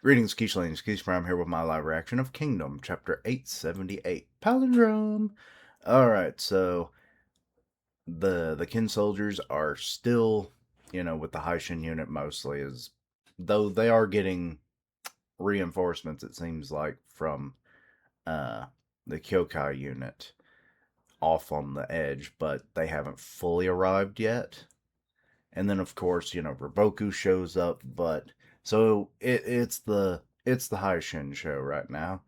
Greetings, Keishlane. I'm here with my live reaction of Kingdom, Chapter 878, Palindrome. Alright, so the Kin soldiers are still, with the Haishin unit mostly, as though they are getting reinforcements, it seems like, from uh, the Kyokai unit off on the edge, but they haven't fully arrived yet. And then, of course, Roboku shows up, but so it's the Haishin show right now.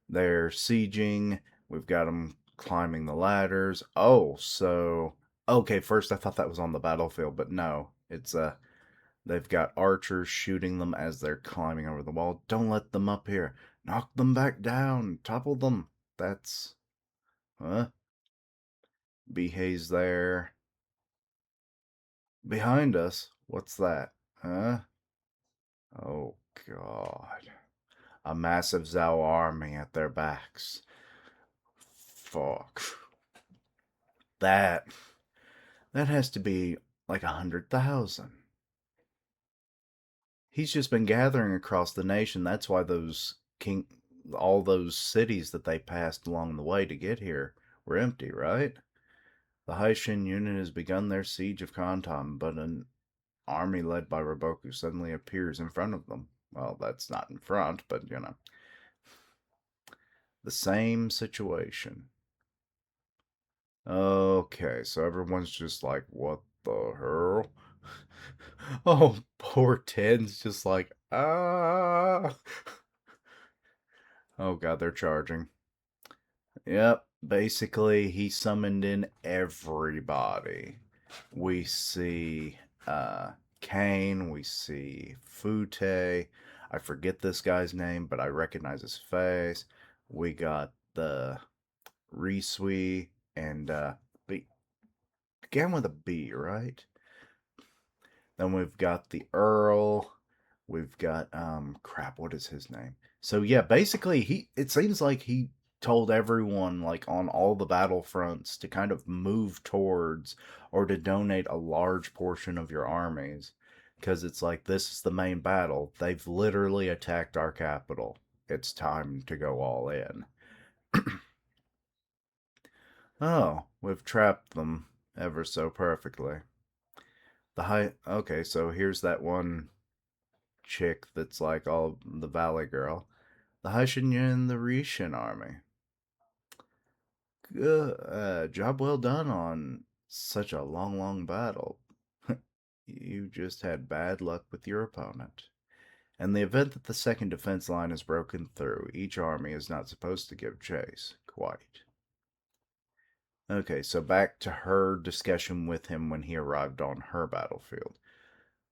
They're sieging. We've got them climbing the ladders. Oh, so okay. First, I thought that was on the battlefield, but no. It's they've got archers shooting them as they're climbing over the wall. Don't let them up here. Knock them back down. Topple them. That's Bihei's there behind us. What's that? Huh? Oh God! A massive Zhao army at their backs. Fuck. That That has to be like 100,000. He's just been gathering across the nation. That's why all those cities that they passed along the way to get here were empty, right? The Haishin unit has begun their siege of Kantan, but an army led by Roboku suddenly appears in front of them. Well, that's not in front, but the same situation. Okay, so everyone's just like, what the hell? Oh, poor Ted's just like, ah. Oh god, they're charging. Yep, basically he summoned in everybody. We see Kane, we see Fute. I forget this guy's name, but I recognize his face. We got the Risui and B began with a B, right? Then we've got the Earl. We've got crap, what is his name? So yeah, basically it seems like he told everyone like on all the battlefronts to kind of move towards or to donate a large portion of your armies because it's like this is the main battle. They've literally attacked our capital. It's time to go all in. Oh, we've trapped them ever so perfectly. Okay, so here's that one chick that's like all the Valley Girl. The Haishin and the Rishin army. Good, job well done on such a long, long battle. You just had bad luck with your opponent. In the event that the second defense line is broken through, each army is not supposed to give chase. Quite. Okay, so back to her discussion with him when he arrived on her battlefield.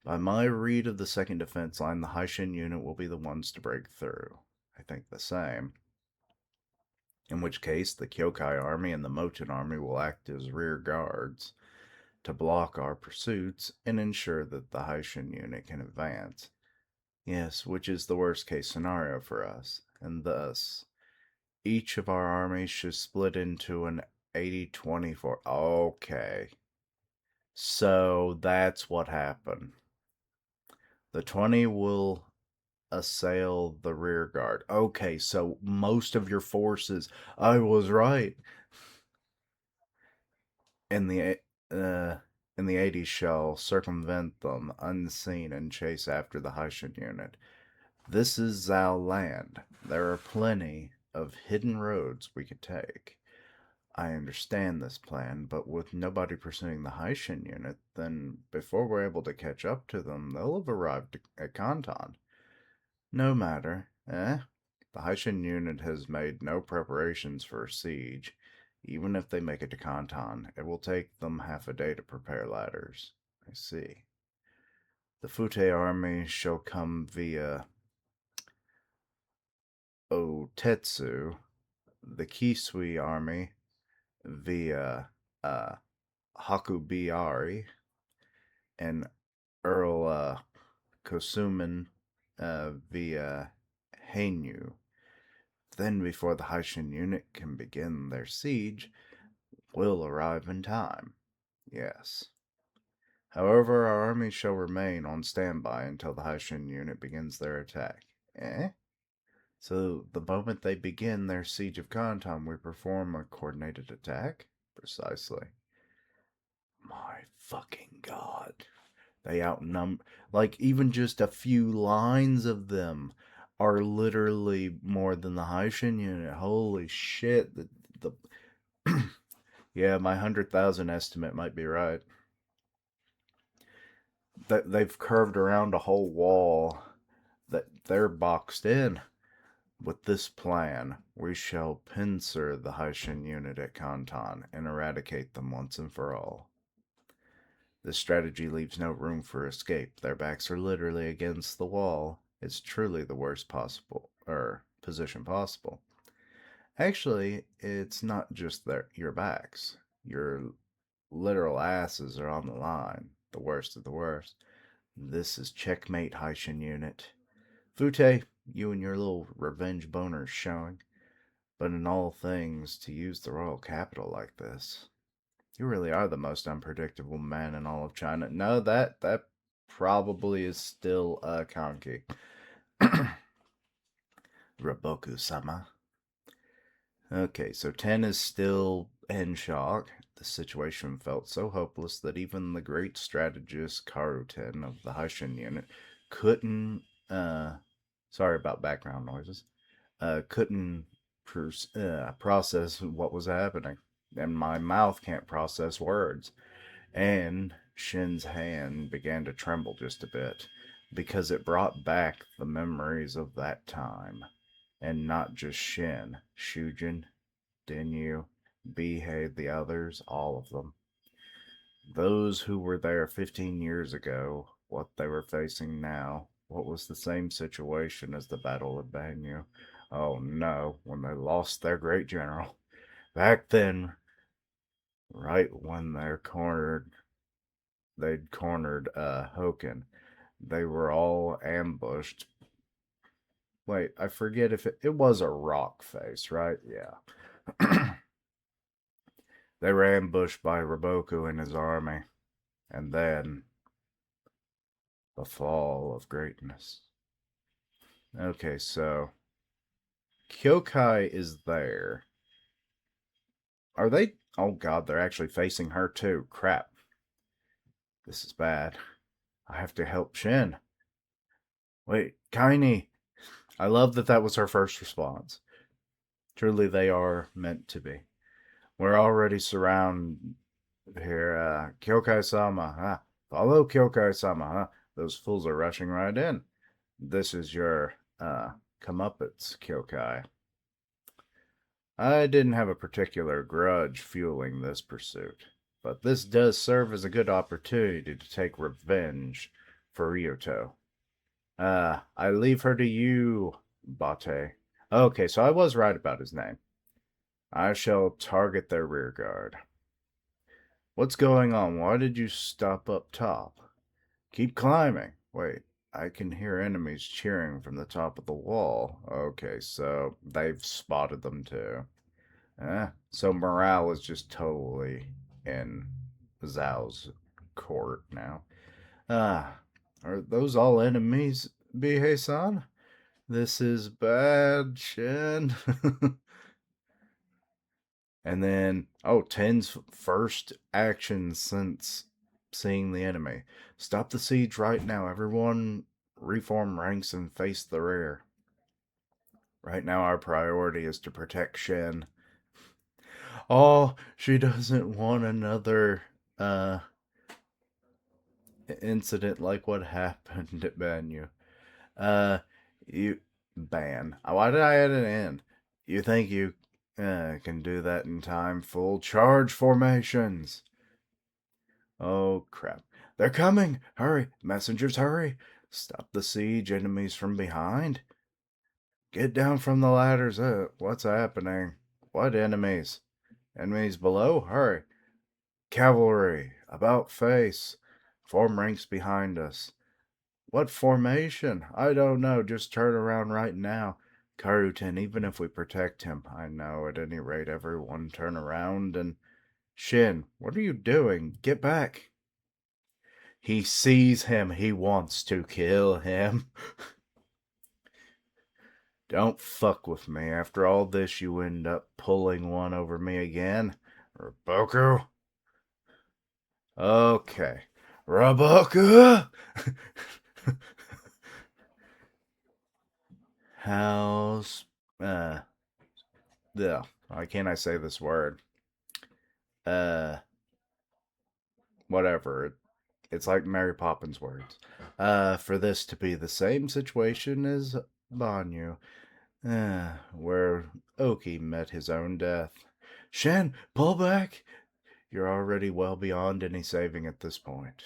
By my read of the second defense line, the Haishin unit will be the ones to break through. I think the same. In which case, the Kyokai army and the Moten army will act as rear guards to block our pursuits and ensure that the Haishin unit can advance. Yes, which is the worst case scenario for us, and thus, each of our armies should split into an 80-20 for. Okay. So that's what happened. The 20 will assail the rear guard. Okay, so most of your forces. I was right. In the uh, in the 80s shall circumvent them unseen and chase after the Haitian unit. This is Zhao land. There are plenty of hidden roads we could take. I understand this plan, but with nobody pursuing the Haitian unit, then before we're able to catch up to them, they'll have arrived at Kanton. No matter, eh? The Haitian unit has made no preparations for a siege. Even if they make it to Kanton, it will take them half a day to prepare ladders. I see. The Fute army shall come via Otetsu, the Kisui army via uh, Hakubiari, and Earl Kosuman via Hainu. Then, before the Haitian unit can begin their siege, we'll arrive in time. Yes. However, our army shall remain on standby until the Haitian unit begins their attack. Eh? So the moment they begin their siege of Kanton, we perform a coordinated attack? Precisely. My fucking god. They outnumber, like, even just a few lines of them are literally more than the Haitian unit. Holy shit. The yeah, my 100,000 estimate might be right. They've curved around a whole wall that they're boxed in. With this plan, we shall pincer the Haitian unit at Canton and eradicate them once and for all. This strategy leaves no room for escape. Their backs are literally against the wall. It's truly the worst possible position possible. Actually, it's not just your backs. Your literal asses are on the line. The worst of the worst. This is checkmate, Haitian unit. Fute, you and your little revenge boners showing. But in all things, to use the royal capital like this, you really are the most unpredictable man in all of China. No, that probably is still Kanki. Raboku-sama. Okay, so 10 is still in shock. The situation felt so hopeless that even the great strategist Karu-ten of the Haitian unit couldn't, sorry about background noises, couldn't process what was happening. And my mouth can't process words. And Shin's hand began to tremble just a bit because it brought back the memories of that time. And not just Shin, Shujin, Denyu, Bihei, the others, all of them. Those who were there 15 years ago, what they were facing now, what was the same situation as the Battle of Banyu. Oh no, when they lost their great general. Back then, right when they'd cornered Hoken, they were all ambushed. Wait, I forget if it was a rock face, right? Yeah. They were ambushed by Raboku and his army, and then the fall of greatness. Okay, so Kyokai is there. Are they? Oh god, they're actually facing her too. Crap. This is bad. I have to help Shin. Wait, Kaini. I love that that was her first response. Truly, they are meant to be. We're already surrounded here. Kyokai-sama, huh? Follow Kyokai-sama, huh? Those fools are rushing right in. This is your, comeuppance, Kyokai. I didn't have a particular grudge fueling this pursuit, but this does serve as a good opportunity to take revenge for Ryoto. I leave her to you, Bate. Okay, so I was right about his name. I shall target their rear guard. What's going on? Why did you stop up top? Keep climbing. Wait, I can hear enemies cheering from the top of the wall. Okay, so they've spotted them too. So morale is just totally in Zhao's court now. Ah, are those all enemies, Bihei-san? This is bad, Shin. And then, oh, Ten's first action since seeing the enemy. Stop the siege right now. Everyone reform ranks and face the rear. Right now, our priority is to protect Shen. Oh, she doesn't want another incident like what happened at Banyu. Uh, you ban. Why did I add an end? You think you can do that in time? Full charge formations. Oh crap! They're coming! Hurry, messengers, hurry! Stop the siege! Enemies from behind. Get down from the ladders. What's happening? What enemies? Enemies below? Hurry! Cavalry, about face. Form ranks behind us. What formation? I don't know. Just turn around right now. Karutin, even if we protect him, I know at any rate everyone turn around and. Shin, what are you doing? Get back. He sees him. He wants to kill him. Don't fuck with me. After all this, you end up pulling one over me again. Raboku? Okay. Raboku? How's. Uh. Yeah. Why can't I say this word? Uh. Whatever. It's like Mary Poppins words. For this to be the same situation as Banyu, where Oki met his own death. Shen, pull back! You're already well beyond any saving at this point.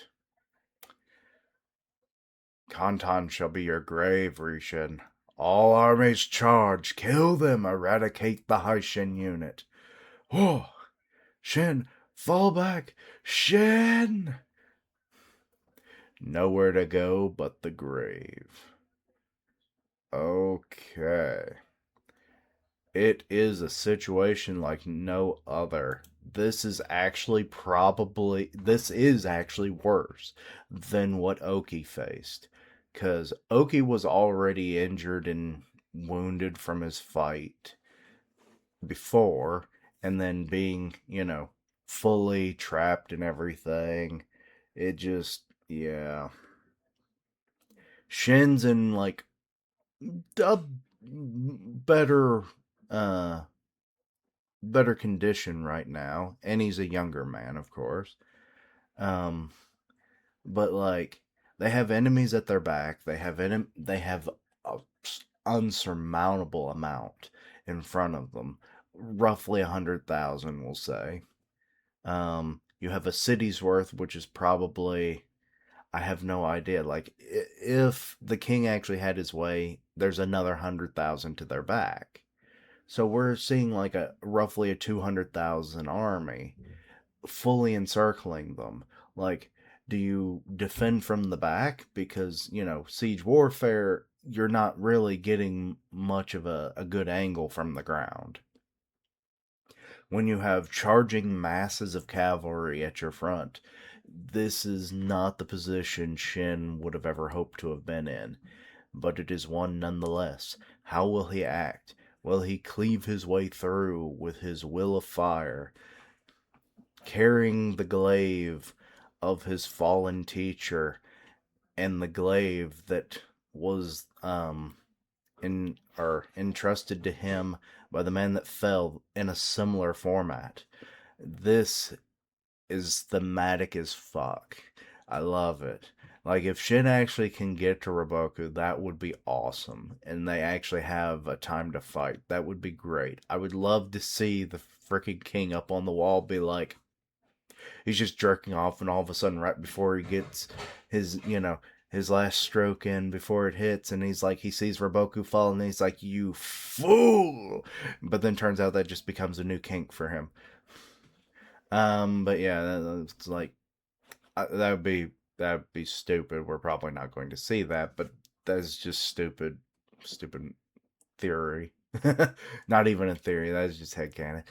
Kantan shall be your grave, Rishin. All armies charge, kill them, eradicate the Haishin unit. Whoa! Shen, fall back! Shen! Nowhere to go but the grave. Okay. It is a situation like no other. This is actually worse than what Oki faced. Because Oki was already injured and wounded from his fight before, and then being, fully trapped and everything. It just, yeah. Shin's in, like, a better uh better condition right now, and he's a younger man, of course. um but like, they have enemies at their back. They have a unsurmountable amount in front of them, roughly 100,000, we'll say. You have a city's worth, which is probably, I have no idea. Like, if the king actually had his way, there's another 100,000 to their back. So we're seeing like a roughly a 200,000 army fully encircling them. Like, do you defend from the back? Because, siege warfare, you're not really getting much of a good angle from the ground. When you have charging masses of cavalry at your front, this is not the position Shin would have ever hoped to have been in, but it is one nonetheless. How will he act? Will he cleave his way through with his will of fire, carrying the glaive of his fallen teacher, and the glaive that was entrusted to him by the man that fell, in a similar format? This is thematic as fuck. I love it. Like, if Shin actually can get to Raboku, that would be awesome. And they actually have a time to fight. That would be great. I would love to see the freaking king up on the wall be like, he's just jerking off, and all of a sudden, right before he gets his, his last stroke in before it hits, and he's like, he sees Raboku fall, and he's like, you fool! But then turns out that just becomes a new kink for him. But yeah, it's like, that would be stupid. We're probably not going to see that, but that's just stupid theory. Not even a theory. That's just headcanon.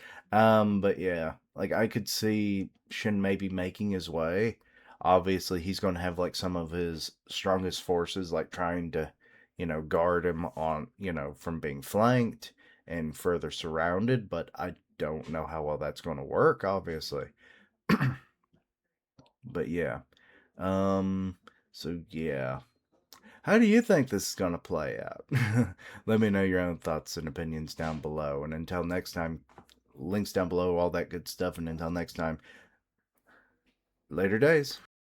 But yeah, like, I could see Shin maybe making his way. Obviously, he's going to have like some of his strongest forces, like trying to, guard him on, from being flanked and further surrounded. But I don't know how well that's going to work, obviously. But yeah. Um. So yeah. How do you think this is going to play out? Let me know your own thoughts and opinions down below. And until next time, links down below, all that good stuff. And until next time, later days.